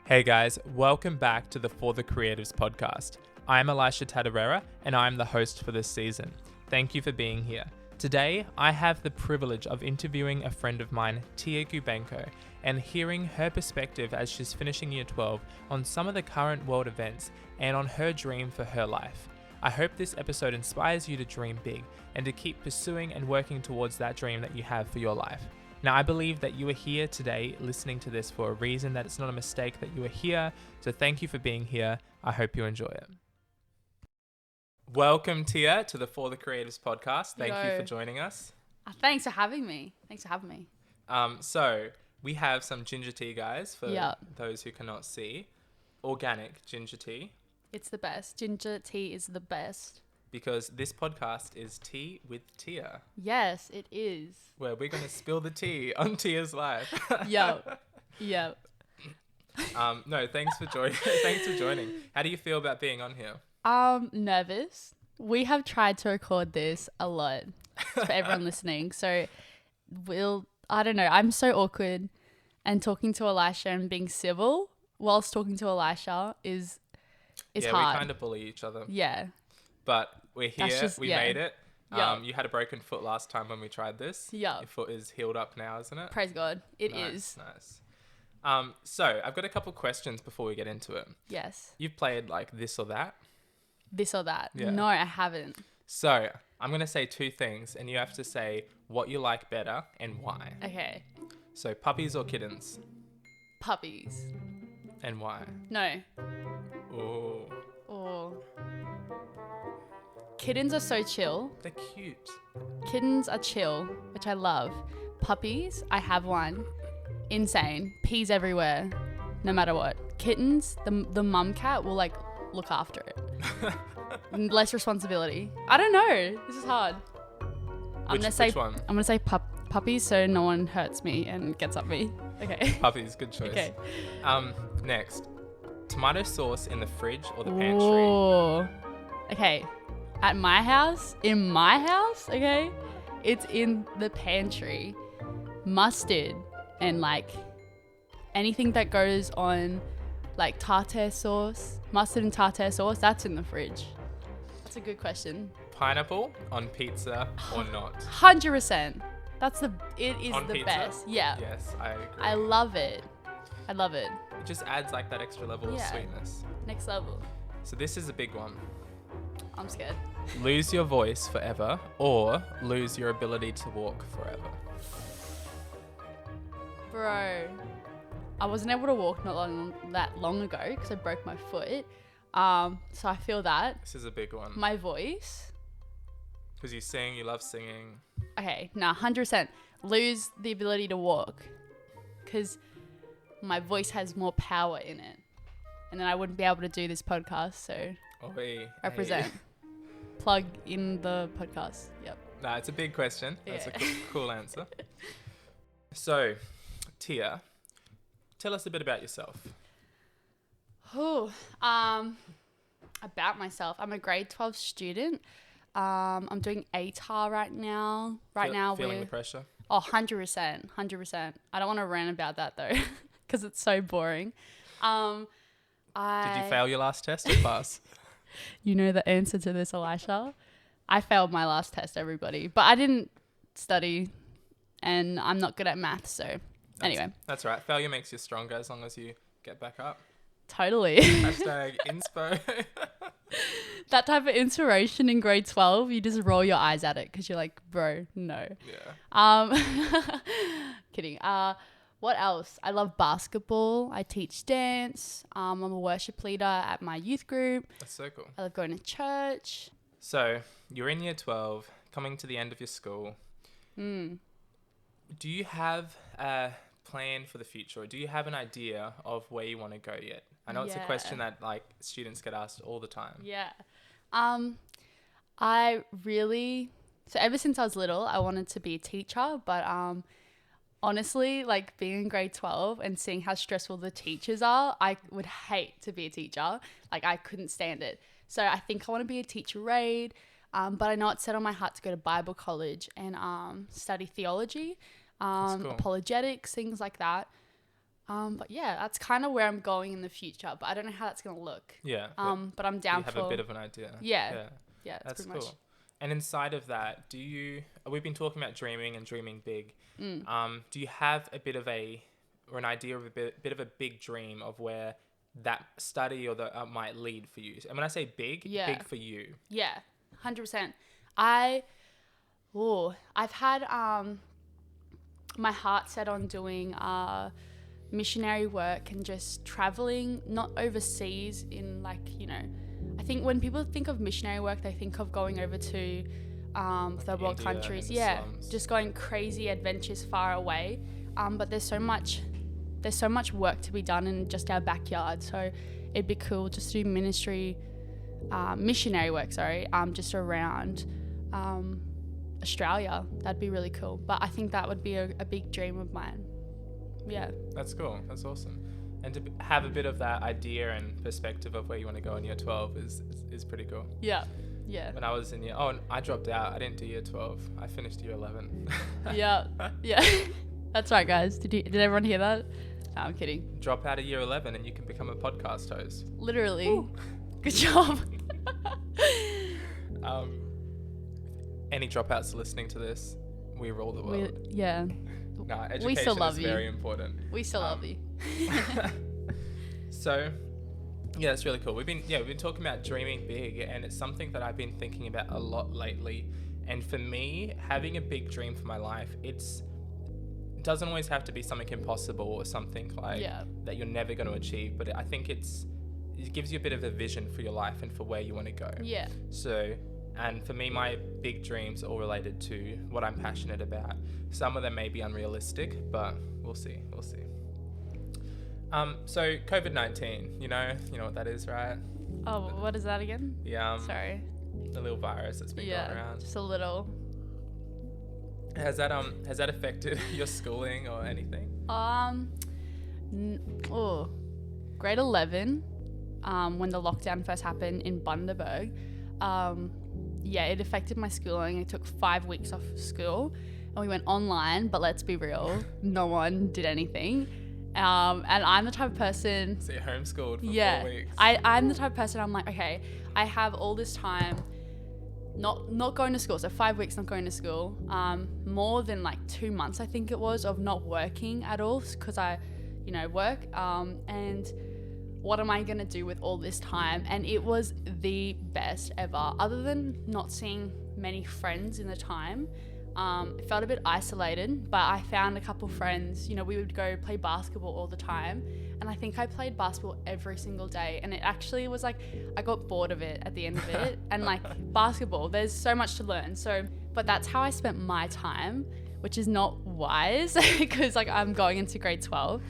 Hey guys, welcome back to the For the Creatives podcast. I'm Elisha Tadarera and I'm the host for this season. Thank you for being here. Today, I have the privilege of interviewing a friend of mine, Tia Gubenko, and hearing her perspective as she's finishing year 12 on some of the current world events and on her dream for her life. I hope this episode inspires you to dream big and to keep pursuing and working towards that dream that you have for your life. Now, I believe that you are here today listening to this for a reason, that it's not a mistake that you are here. So thank you for being here. I hope you enjoy it. Welcome, Tia, to the For the Creatives podcast. Thank you for joining us. Thanks for having me. So we have some ginger tea, guys, for those who cannot see. Organic ginger tea. It's the best. Ginger tea is the best. Because this podcast is Tea with Tia. Yes, it is. Where we're going to spill the tea on Tia's life. Yep. No, thanks for joining. How do you feel about being on here? Nervous. We have tried to record this a lot for everyone listening. So I don't know. I'm so awkward, and talking to Elisha and being civil whilst talking to Elisha is hard. We kind of bully each other. Yeah. But we're here. We made it. Yep. You had a broken foot last time when we tried this. Yeah. Your foot is healed up now, isn't it? Praise God. It is. Nice. So I've got a couple questions before we get into it. Yes. You've played like this or that? This or that? Yeah. No, I haven't. So I'm going to say two things and you have to say what you like better and why. Okay. So puppies or kittens? Puppies. And why? No. Oh. Kittens are so chill. They're cute. Kittens are chill, which I love. Puppies, I have one. Insane. Pees everywhere, no matter what. Kittens, the mum cat will like look after it. Less responsibility. I don't know. This is hard. Which one? I'm gonna say puppies, so no one hurts me and gets up me. Okay. Puppies, good choice. Okay. Next, tomato sauce in the fridge or the pantry? Oh. Okay. In my house, okay, it's in the pantry. Mustard and like anything that goes on like tartare sauce, mustard and tartare sauce, that's in the fridge. That's a good question. Pineapple on pizza or not? 100%. It is on the pizza? best. Yeah. Yes, I agree. I love it. It just adds like that extra level of sweetness. Next level. So this is a big one. I'm scared. Lose your voice forever or lose your ability to walk forever. Bro, I wasn't able to walk that long ago because I broke my foot. So I feel that. This is a big one. My voice. Because you sing, you love singing. Okay, 100%. Lose the ability to walk because my voice has more power in it. And then I wouldn't be able to do this podcast, so represent. Hey. Plug in the podcast. Yep. Nah, it's a big question. That's a cool answer. So, Tia, tell us a bit about yourself. About myself. I'm a grade 12 student. I'm doing ATAR right now. Feeling the pressure? Oh, 100%. I don't want to rant about that though, because it's so boring. Did you fail your last test or pass? You know the answer to this, Elisha. I failed my last test, everybody. But I didn't study and I'm not good at math, so anyway. That's right. Failure makes you stronger as long as you get back up. Totally. Hashtag inspo. That type of inspiration in grade 12, you just roll your eyes at it because you're like, bro, no. Yeah. Kidding. What else? I love basketball. I teach dance. I'm a worship leader at my youth group. That's so cool. I love going to church. So, you're in year 12, coming to the end of your school. Do you have a plan for the future? Or do you have an idea of where you want to go yet? I know it's a question that like students get asked all the time. Yeah. So ever since I was little, I wanted to be a teacher, but honestly, like being in grade 12 and seeing how stressful the teachers are, I would hate to be a teacher. Like I couldn't stand it. So I think I want to be a teacher aide, but I know it's set on my heart to go to Bible college and study theology, Cool. apologetics, things like that. But yeah, that's kind of where I'm going in the future, but I don't know how that's going to look. Yeah. But I'm down you have for... a bit of an idea. Yeah. Yeah, That's pretty cool. much. And inside of that, we've been talking about dreaming and dreaming big. Do you have a bit of an idea of a bit of a big dream of where that study or might lead for you? And when I say big, big for you. Yeah, 100%. I've had my heart set on doing missionary work and just traveling, not overseas in I think when people think of missionary work, they think of going over to third world countries. Yeah, slums. Just going crazy adventures far away. But there's so much work to be done in just our backyard. So it'd be cool just to do missionary work, just around Australia. That'd be really cool. But I think that would be a big dream of mine. Yeah. That's cool. That's awesome. And to have a bit of that idea and perspective of where you want to go in year 12 is pretty cool. Yeah. Yeah. When I was in I dropped out. I didn't do year 12. I finished year 11. Yeah. Yeah. That's right, guys. Did everyone hear that? No, I'm kidding. Drop out of year 11 and you can become a podcast host. Literally. Ooh. Good job. Any dropouts listening to this, we rule the world. Yeah. Nah, education we still love is you. Very important. We still love you. So, yeah, it's really cool. We've been talking about dreaming big, and it's something that I've been thinking about a lot lately. And for me, having a big dream for my life, it doesn't always have to be something impossible or something that you're never going to achieve. But I think it gives you a bit of a vision for your life and for where you want to go. Yeah. So, and for me, my big dreams are all related to what I'm passionate about. Some of them may be unrealistic, but we'll see. So COVID-19, you know what that is, right? Oh, what is that again? Yeah. Sorry. The little virus that's been going around. Just a little. Has that affected your schooling or anything? Grade 11, when the lockdown first happened in Bundaberg, it affected my schooling. I took 5 weeks off of school and we went online, but let's be real, no one did anything. And I'm the type of person... So you're homeschooled for 4 weeks. I'm the type of person, I'm like, okay, I have all this time not going to school. So 5 weeks not going to school. More than 2 months, I think it was, of not working at all because I, work. And what am I going to do with all this time? And it was the best ever. Other than not seeing many friends in the time, it felt a bit isolated, but I found a couple friends. We would go play basketball all the time, and I think I played basketball every single day, and it actually was I got bored of it at the end of it. And basketball, there's so much to learn. But that's how I spent my time, which is not wise because I'm going into grade 12.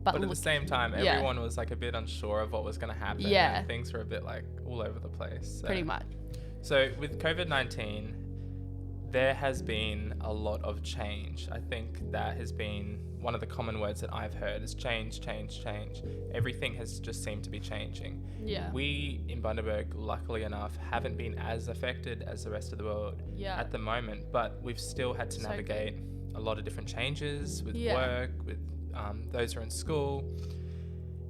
But at the same time, everyone was a bit unsure of what was going to happen. Yeah. And things were a bit all over the place. So. Pretty much. So with COVID-19, there has been a lot of change. I think that has been one of the common words that I've heard is change. Everything has just seemed to be changing. Yeah. We in Bundaberg, luckily enough, haven't been as affected as the rest of the world at the moment, but we've still had to navigate a lot of different changes with work, with those who are in school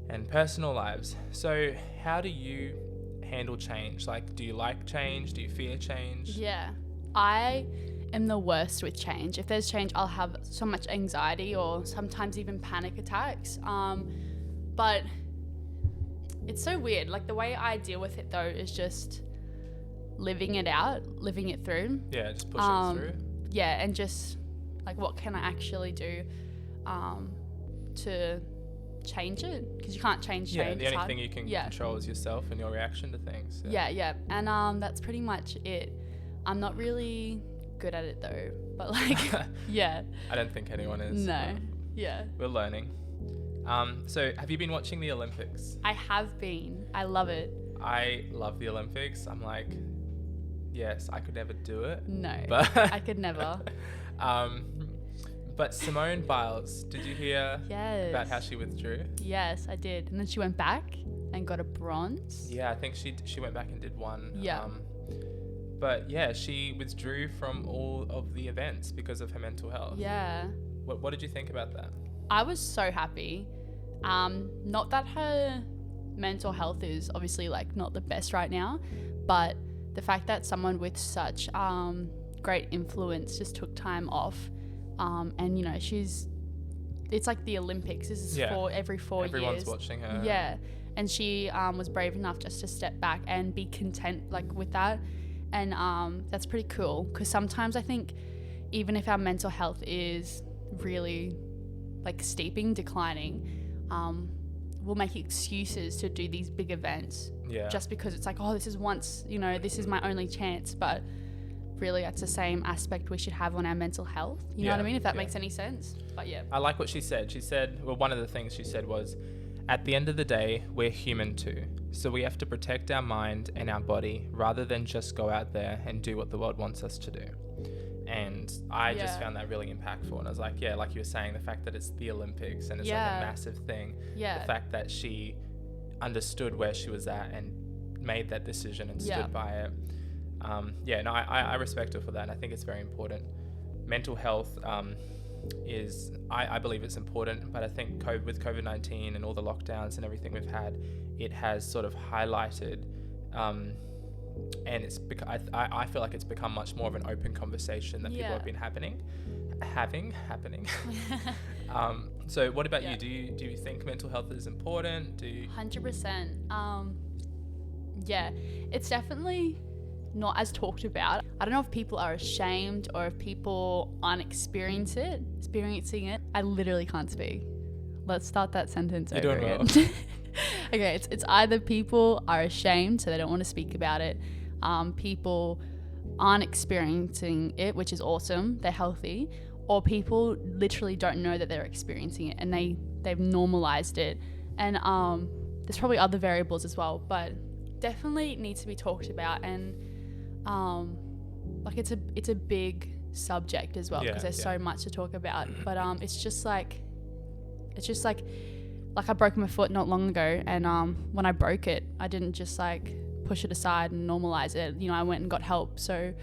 and personal lives. So how do you handle change? Do you like change? Do you fear change? Yeah. I am the worst with change. If there's change, I'll have so much anxiety or sometimes even panic attacks. But it's so weird. The way I deal with it though is just living it out, living it through. Yeah, just pushing through. Yeah, and just what can I actually do to change it? Because you can't change change. The only thing you can control is yourself and your reaction to things. Yeah. And that's pretty much it. I'm not really good at it though, but yeah. I don't think anyone is. No. Yeah. We're learning. So have you been watching the Olympics? I have been. I love it. I love the Olympics. I'm yes, I could never do it. No, but I could never. But Simone Biles, did you hear about how she withdrew? Yes, I did. And then she went back and got a bronze. Yeah, I think she went back and did one. Yeah. But she withdrew from all of the events because of her mental health. Yeah. What did you think about that? I was so happy Not that her mental health is obviously like not the best right now, but the fact that someone with such great influence just took time off, and you know, it's like the Olympics. This is every 4 years. Everyone's watching her. Yeah, and she was brave enough just to step back and be content like with that, and that's pretty cool, because sometimes I think even if our mental health is really like declining, we'll make excuses to do these big events just because it's like, oh, this is once, you know, this is my only chance. But really, that's the same aspect we should have on our mental health. You know what I mean? If that makes any sense. But yeah. I like what she said. She said, well, one of the things she said was, at the end of the day, we're human too. So we have to protect our mind and our body rather than just go out there and do what the world wants us to do. And I just found that really impactful. And I was like, yeah, like you were saying, the fact that it's the Olympics and it's like a massive thing. Yeah. The fact that she understood where she was at and made that decision and stood by it. I respect her for that. And I think it's very important. Mental health is, I believe it's important, but I think with COVID-19 and all the lockdowns and everything we've had, it has sort of highlighted, and I feel like it's become much more of an open conversation that people have been having. So what about you? Do you think mental health is important? 100%. It's definitely not as talked about. I don't know if people are ashamed or if people aren't experiencing it. I literally can't speak. Let's start that sentence over again. Well. Okay, it's either people are ashamed, so they don't want to speak about it. People aren't experiencing it, which is awesome. They're healthy. Or people literally don't know that they're experiencing it and they've normalized it. And there's probably other variables as well, but definitely needs to be talked about. And like it's a big subject as well, because there's so much to talk about. But it's just like I broke my foot not long ago, and when I broke it, I didn't just like push it aside and normalize it. You know, I went and got help. So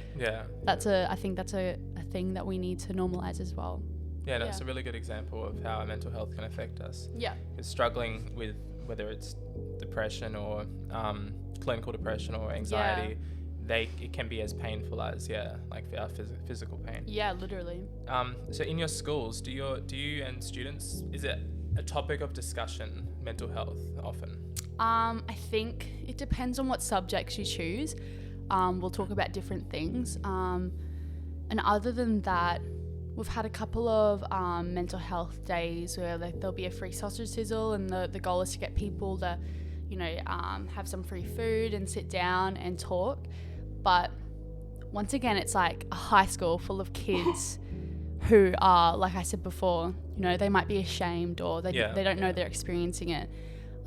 I think that's a thing that we need to normalize as well. It's a really good example of how our mental health can affect us. Because struggling with whether it's depression or clinical depression or anxiety, it can be as painful as like our physical pain. Literally. So in your schools, do you and students, is it a topic of discussion, mental health, often? I think it depends on what subjects you choose. We'll talk about different things. And other than that, we've had a couple of mental health days where there'll be a free sausage sizzle, and the goal is to get people to, you know, have some free food and sit down and talk. But once again, it's like a high school full of kids who are, like I said before, you know, they might be ashamed or they don't know they're experiencing it.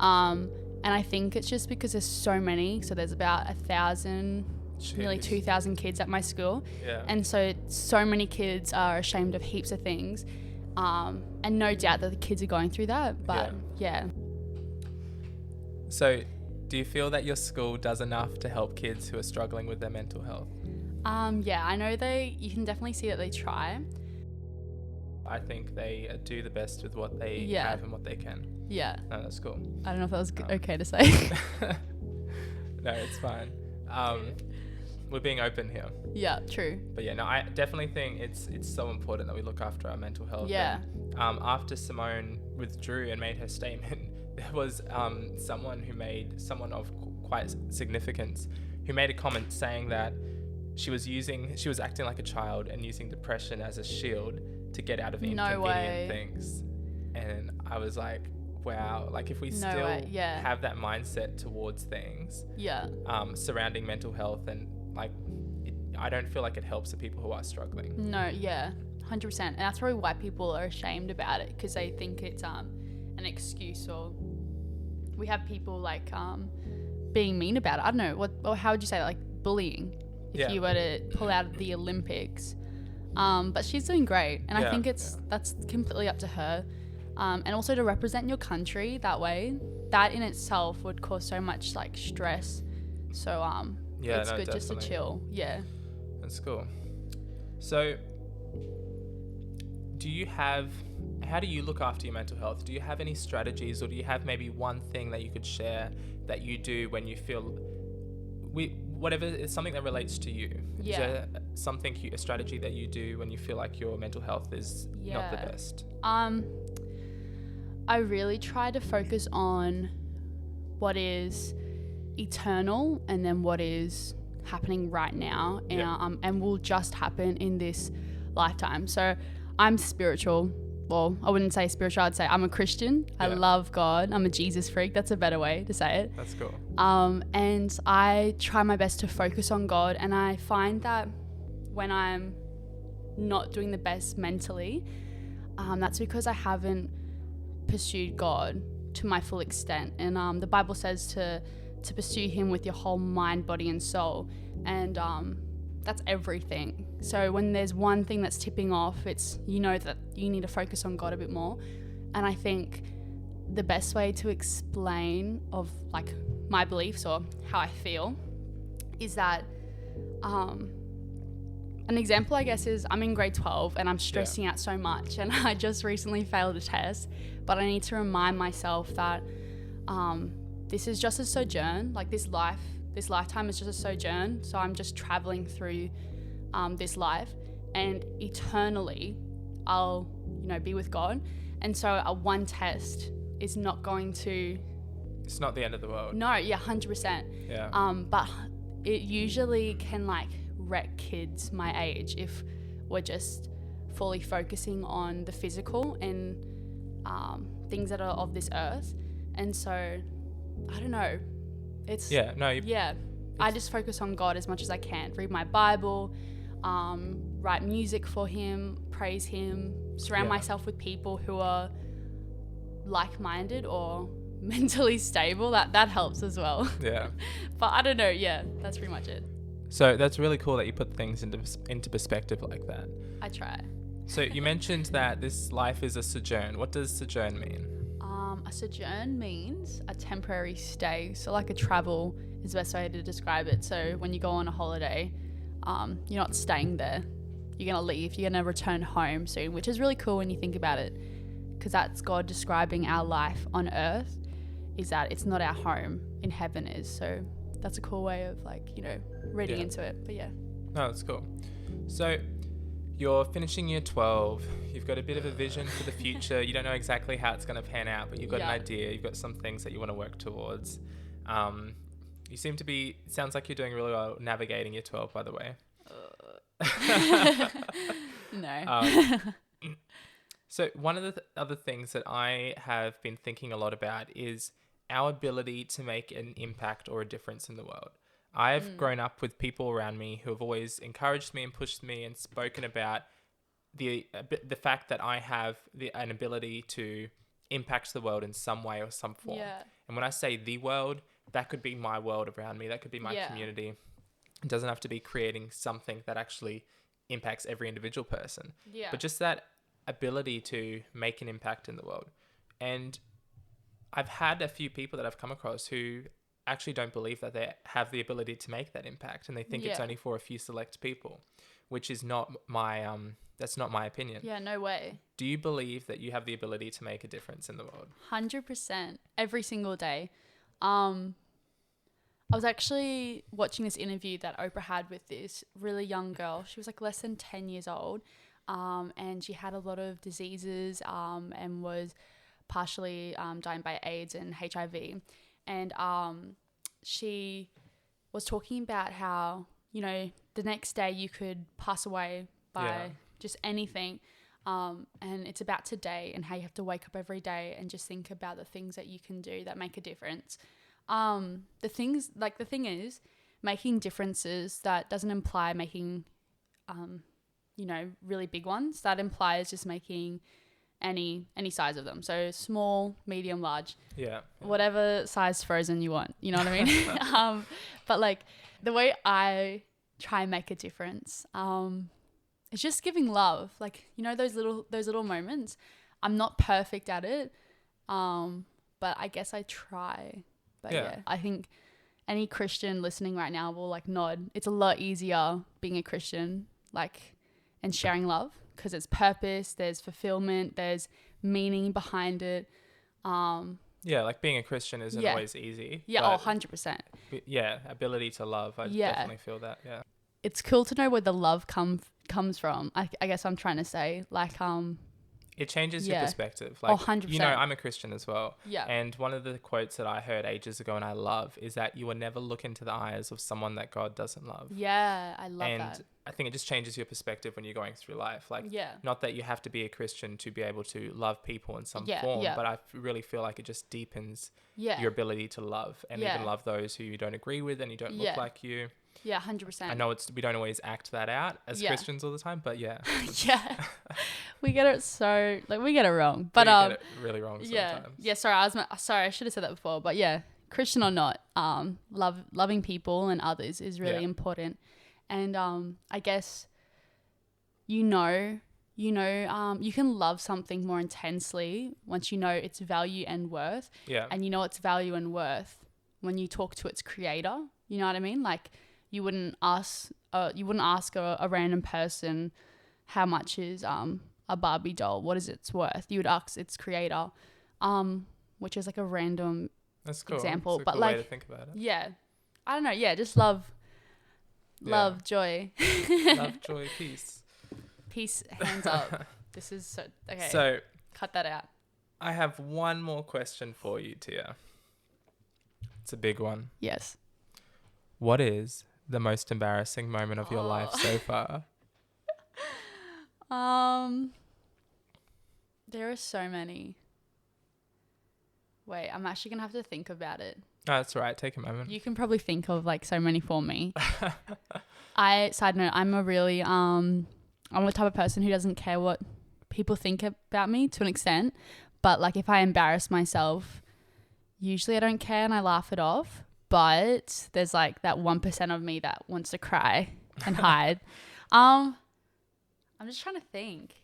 And I think it's just because there's so many. So there's about 1,000, nearly 2,000 kids at my school. And so many kids are ashamed of heaps of things. And no doubt that the kids are going through that. But So do you feel that your school does enough to help kids who are struggling with their mental health? I know you can definitely see that they try. I think they do the best with what they have and what they can. No, that's cool. I don't know if that was okay to say. No, it's fine. We're being open here. Yeah, true. But I definitely think it's so important that we look after our mental health. And, after Simone withdrew and made her statement, there was someone of quite significance who made a comment saying that she was acting like a child and using depression as a shield to get out of inconvenient things. And I was like, wow, like if we still have that mindset towards things surrounding mental health, and like I don't feel like it helps the people who are struggling. 100%. And that's probably why people are ashamed about it, because they think it's an excuse, or we have people like being mean about it. I don't know, or how would you say that? Like bullying, if you were to pull out the Olympics. But she's doing great, and I think that's completely up to her. And also to represent your country that way, that in itself would cause so much like stress. So it's good just to chill. That's cool. So how do you look after your mental health? Do you have any strategies, or do you have maybe one thing that you could share that you do when you feel whatever is something that relates to you? Yeah. Is there something, a strategy that you do when you feel like your mental health is not the best? I really try to focus on what is eternal and then what is happening right now, and will just happen in this lifetime. So I'm spiritual. Well, I wouldn't say spiritual, I'd say I'm a Christian. I love God. I'm a Jesus freak. That's a better way to say it. That's cool. And I try my best to focus on God, and I find that when I'm not doing the best mentally, that's because I haven't pursued God to my full extent. And the Bible says to pursue him with your whole mind, body and soul. And that's everything. So when there's one thing that's tipping off, it's, you know, that you need to focus on God a bit more. And I think the best way to explain of like my beliefs or how I feel is that an example, I guess, is I'm in grade 12 and I'm stressing out so much, and I just recently failed a test, but I need to remind myself that this is just a sojourn. Like this lifetime is just a sojourn. So I'm just traveling through this life, and eternally I'll, be with God. And so a one test is not going to... It's not the end of the world. No, yeah, 100%. Yeah. But it usually can wreck kids my age if we're just fully focusing on the physical and things that are of this earth. And so, I don't know. It's... Yeah, no. I just focus on God as much as I can. Read my Bible, write music for him, praise him, surround myself with people who are like-minded or mentally stable. That helps as well. Yeah. But I don't know. Yeah, that's pretty much it. So that's really cool that you put things into perspective like that. I try. So you mentioned that this life is a sojourn. What does sojourn mean? A sojourn means a temporary stay. So like a travel is the best way to describe it. So when you go on a holiday, you're not staying there. You're going to leave. You're going to return home soon, which is really cool when you think about it, because that's God describing our life on earth, is that it's not our home, in heaven is. So that's a cool way of reading into it. But yeah. No, that's cool. So you're finishing year 12. You've got a bit of a vision for the future. You don't know exactly how it's going to pan out, but you've got an idea. You've got some things that you want to work towards. You seem to be... It sounds like you're doing really well navigating year 12, by the way. No. So one of the other things that I have been thinking a lot about is our ability to make an impact or a difference in the world. I've grown up with people around me who have always encouraged me and pushed me and spoken about the fact that I have an ability to impact the world in some way or some form. Yeah. And when I say the world, that could be my world around me. That could be my community. It doesn't have to be creating something that actually impacts every individual person. Yeah. But just that ability to make an impact in the world. And I've had a few people that I've come across who actually don't believe that they have the ability to make that impact, and they think it's only for a few select people, which is not my that's not my opinion. Yeah, no way. Do you believe that you have the ability to make a difference in the world? 100%, every single day. I was actually watching this interview that Oprah had with this really young girl. She was less than 10 years old, and she had a lot of diseases and was partially dying by AIDS and HIV. And she was talking about how, the next day you could pass away by just anything. And it's about today and how you have to wake up every day and just think about the things that you can do that make a difference. The thing is, making differences, that doesn't imply making, really big ones. That implies just making any size of them. So small, medium, large. Yeah. Whatever size Frozen you want. You know what I mean? But the way I try and make a difference, it's just giving love. Those little moments. I'm not perfect at it. But I guess I try. But yeah, I think any Christian listening right now will nod. It's a lot easier being a Christian, and sharing love, because it's purpose, there's fulfillment, there's meaning behind it. Yeah, like being a Christian isn't always easy. Yeah, but 100%. Yeah, ability to love. I definitely feel that. Yeah. It's cool to know where the love comes from. I guess I'm trying to say, like, it changes your perspective. Oh, Like, 100%. you know, I'm a Christian as well. Yeah. And one of the quotes that I heard ages ago and I love is that you will never look into the eyes of someone that God doesn't love. Yeah, I love that. And I think it just changes your perspective when you're going through life. Like, not that you have to be a Christian to be able to love people in some form, but I really feel like it just deepens your ability to love and even love those who you don't agree with and you don't look like you. Yeah, 100%. I know we don't always act that out as Christians all the time, but yeah. We get it we get it wrong. But we get it really wrong sometimes. Yeah, sorry, I should have said that before, but yeah, Christian or not, loving people and others is really important. And I guess you can love something more intensely once you know its value and worth. Yeah. And you know its value and worth when you talk to its creator. You know what I mean? Like, you wouldn't ask a random person how much is a Barbie doll, what is its worth. You would ask its creator, which is like a random example. That's a cool way to think about it. Yeah, I don't know. Yeah, just love, joy, love, joy, peace. Hands up. This is so okay. So cut that out. I have one more question for you, Tia. It's a big one. Yes. What is the most embarrassing moment of your life so far? There are so many. Wait, I'm actually gonna have to think about it. Oh, that's right. Take a moment. You can probably think of like so many for me. Side note, I'm the type of person who doesn't care what people think about me to an extent, but like if I embarrass myself, usually I don't care and I laugh it off. But there's like that 1% of me that wants to cry and hide. I'm just trying to think.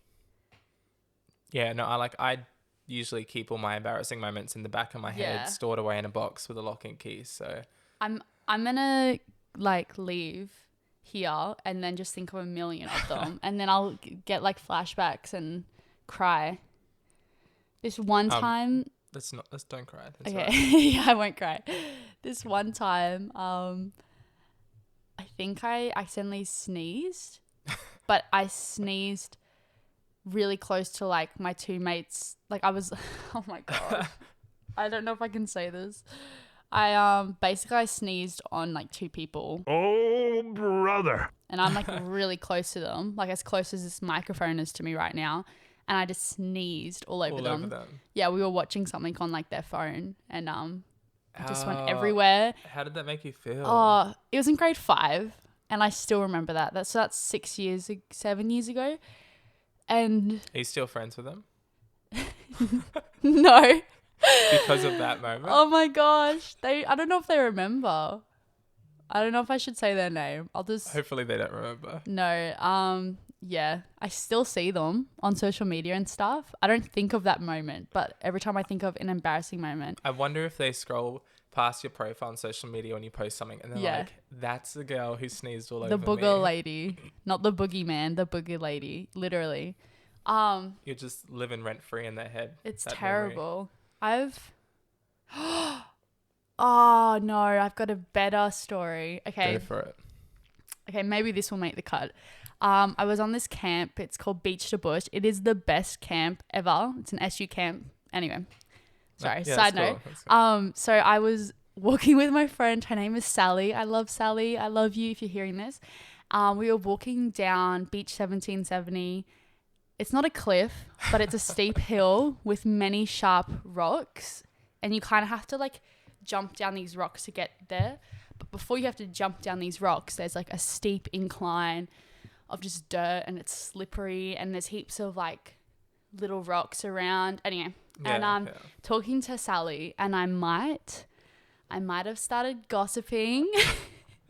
Yeah, no, I usually keep all my embarrassing moments in the back of my head, stored away in a box with a lock and key. So I'm gonna like leave here and then just think of a million of them, and then I'll get like flashbacks and cry. This one time. Let's don't cry. That's okay. Right. Yeah, I won't cry. This one time, I think I accidentally sneezed, but I sneezed really close to like my two mates. Like I was, oh my God. I don't know if I can say this. Basically I sneezed on like two people. Oh, brother. And I'm like really close to them, like as close as this microphone is to me right now. And I just sneezed all over them. Yeah, we were watching something on like their phone and it just went everywhere. How did that make you feel? Oh, it was in grade 5 and I still remember that. That's 7 years ago. And are you still friends with them? No. Because of that moment? Oh my gosh. I don't know if they remember. I don't know if I should say their name. Hopefully they don't remember. No. Yeah, I still see them on social media and stuff. I don't think of that moment, but every time I think of an embarrassing moment. I wonder if they scroll past your profile on social media when you post something and they're like, that's the girl who sneezed all over me. The booger lady. Not the boogie man, the booger lady. Literally. You're just living rent free in their head. It's terrible. Oh no, I've got a better story. Okay. Go for it. Okay, maybe this will make the cut. I was on this camp. It's called Beach to Bush. It is the best camp ever. It's an SU camp. Anyway, sorry. Side note. Cool. So I was walking with my friend. Her name is Sally. I love Sally. I love you if you're hearing this. We were walking down Beach 1770. It's not a cliff, but it's a steep hill with many sharp rocks, and you kind of have to like jump down these rocks to get there. But before you have to jump down these rocks, there's like a steep incline of just dirt and it's slippery and there's heaps of like little rocks around. Anyway, talking to Sally and I might have started gossiping.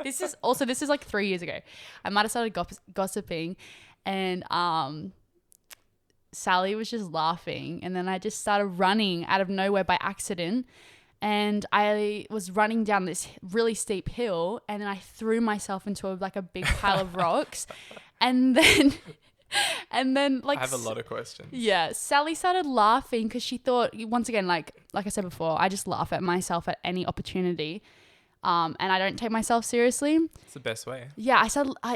This is like 3 years ago. I might have started gossiping and Sally was just laughing and then I just started running out of nowhere by accident. And I was running down this really steep hill and then I threw myself into a big pile of rocks. And then And then like I have a lot of questions. yeah, Sally started laughing because she thought, once again, like I said before, I just laugh at myself at any opportunity. And I don't take myself seriously. It's the best way. Yeah,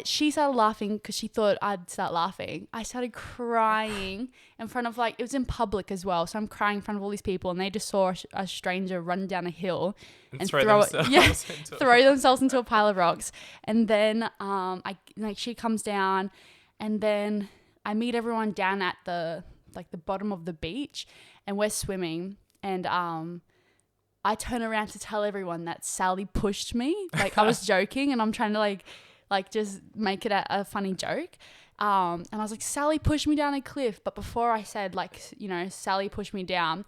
she started laughing because she thought I'd start laughing. I started crying in front of it was in public as well. So I'm crying in front of all these people and they just saw a stranger run down a hill and throw themselves into a pile of rocks. And then she comes down and then I meet everyone down at the bottom of the beach and we're swimming and I turn around to tell everyone that Sally pushed me. Like I was joking and I'm trying to like just make it a funny joke. And I was like, Sally pushed me down a cliff. But before I said Sally pushed me down.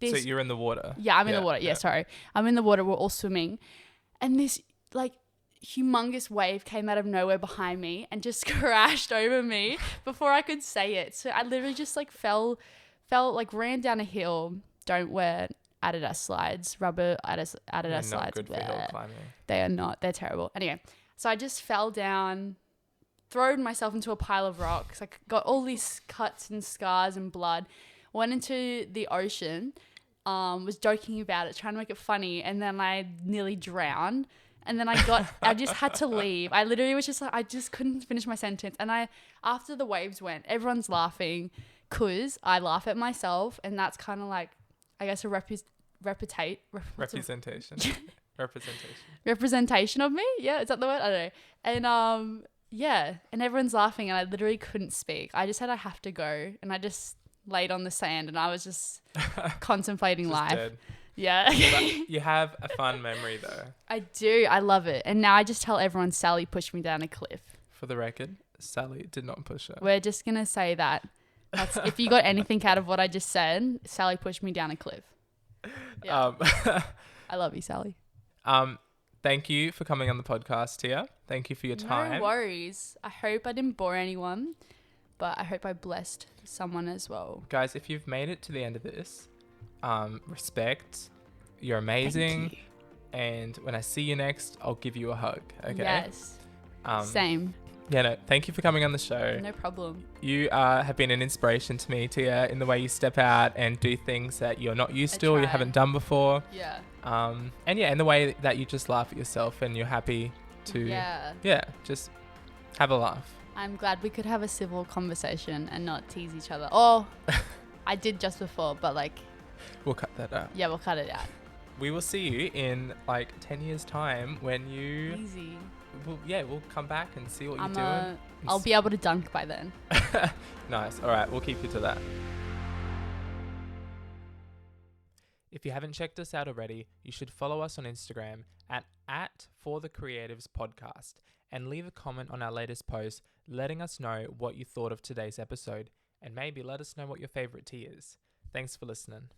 So you're in the water. Yeah, I'm in the water. Yeah, sorry. I'm in the water. We're all swimming. And this humongous wave came out of nowhere behind me and just crashed over me before I could say it. So I literally just ran down a hill. Don't wear Adidas slides, rubber Adidas slides. Not good for hill climbing. They are not. They're terrible. Anyway, so I just fell down, thrown myself into a pile of rocks. I got all these cuts and scars and blood. Went into the ocean, was joking about it, trying to make it funny, and then I nearly drowned. And then I just had to leave. I literally was just I just couldn't finish my sentence. And after the waves went, everyone's laughing because I laugh at myself, and that's kind of like, I guess a representation of me. Yeah, is that the word? I don't know. And and everyone's laughing and I literally couldn't speak. I just said I have to go and I just laid on the sand and I was just contemplating just life. Dead. Yeah. You have a fun memory though. I do. I love it. And now I just tell everyone Sally pushed me down a cliff. For the record, Sally did not push her. We're just going to say that. If you got anything out of what I just said, Sally pushed me down a cliff. Yeah. I love you, Sally. Thank you for coming on the podcast, Tia. Thank you for your time. No worries. I hope I didn't bore anyone, but I hope I blessed someone as well. Guys, if you've made it to the end of this, respect. You're amazing. Thank you. And when I see you next, I'll give you a hug. Okay? Yes. Same. Yeah, no, thank you for coming on the show. No problem. You have been an inspiration to me, Tia, in the way you step out and do things that you're not used to or you haven't done before. Yeah. And yeah, in the way that you just laugh at yourself and you're happy to just have a laugh. I'm glad we could have a civil conversation and not tease each other. Oh, I did just before, but we'll cut that out. Yeah, we'll cut it out. We will see you in 10 years time when you... Easy. We'll come back and see what you're doing. I'll be able to dunk by then. Nice. All right, we'll keep you to that. If you haven't checked us out already, you should follow us on Instagram at For The Creatives Podcast and leave a comment on our latest post letting us know what you thought of today's episode and maybe let us know what your favorite tea is. Thanks for listening.